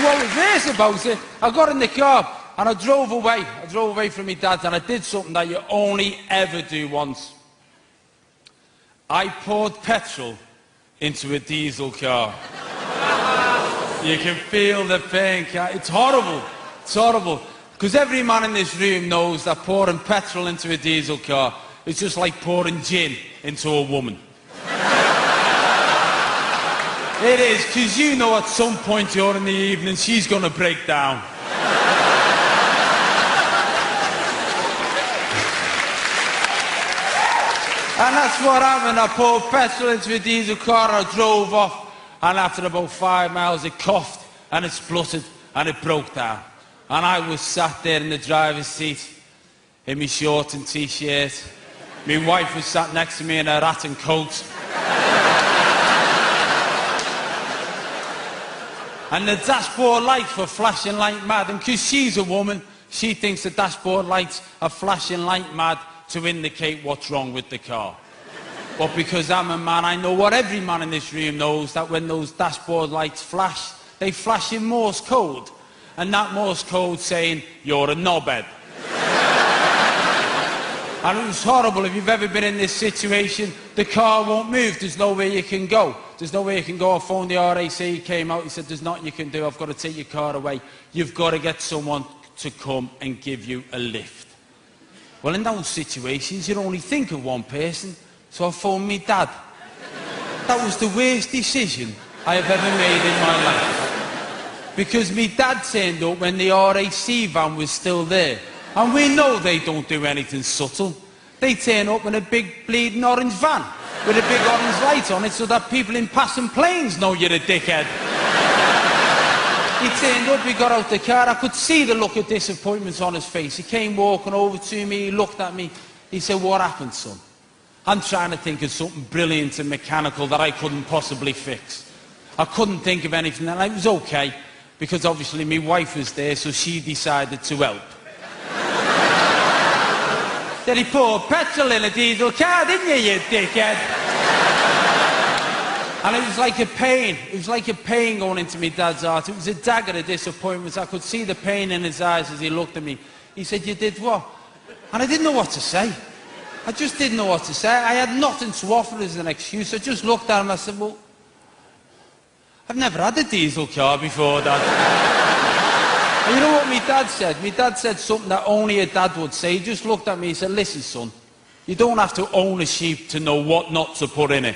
what was worse about it, I got in the car and I drove away. I drove away from my dad's and I did something that you only ever do once. I poured petrol into a diesel car. You can feel the pain. It's horrible. It's horrible. Because every man in this room knows that pouring petrol into a diesel car is just like pouring gin into a woman. It is, because you know at some point during the evening she's going to break down. And that's what happened. I poured petrol into a diesel car, I drove off, and after about 5 miles it coughed and it spluttered and it broke down. And I was sat there in the driver's seat in my shorts and t-shirt. My wife was sat next to me in her hat and coat. And the dashboard lights were flashing like mad. And because she's a woman, she thinks the dashboard lights are flashing like mad to indicate what's wrong with the car. But because I'm a man, I know what every man in this room knows, that when those dashboard lights flash, they flash in Morse code. And that Morse code saying, you're a knobhead. And it was horrible. If you've ever been in this situation, the car won't move. There's nowhere you can go. There's nowhere you can go. I phoned the RAC, he came out, he said, there's nothing you can do. I've got to take your car away. You've got to get someone to come and give you a lift. Well, in those situations, you only think of one person. So I phoned me dad. That was the worst decision I have ever made in my life. Because me dad turned up when the RAC van was still there. And we know they don't do anything subtle. They turn up in a big bleeding orange van with a big orange light on it so that people in passing planes know you're a dickhead. He turned up, he got out the car, I could see the look of disappointment on his face. He came walking over to me, he looked at me, he said, what happened, son? I'm trying to think of something brilliant and mechanical that I couldn't possibly fix. I couldn't think of anything, and it was okay, because obviously my wife was there, so she decided to help. Then he poured petrol in a diesel car, didn't you dickhead? And it was like a pain. It was like a pain going into my dad's heart. It was a dagger of disappointment. I could see the pain in his eyes as he looked at me. He said, you did what? And I didn't know what to say. I just didn't know what to say. I had nothing to offer as an excuse. I just looked at him and I said, well, I've never had a diesel car before, Dad. And you know what my dad said? My dad said something that only a dad would say. He just looked at me and said, listen, son, you don't have to own a sheep to know what not to put in it.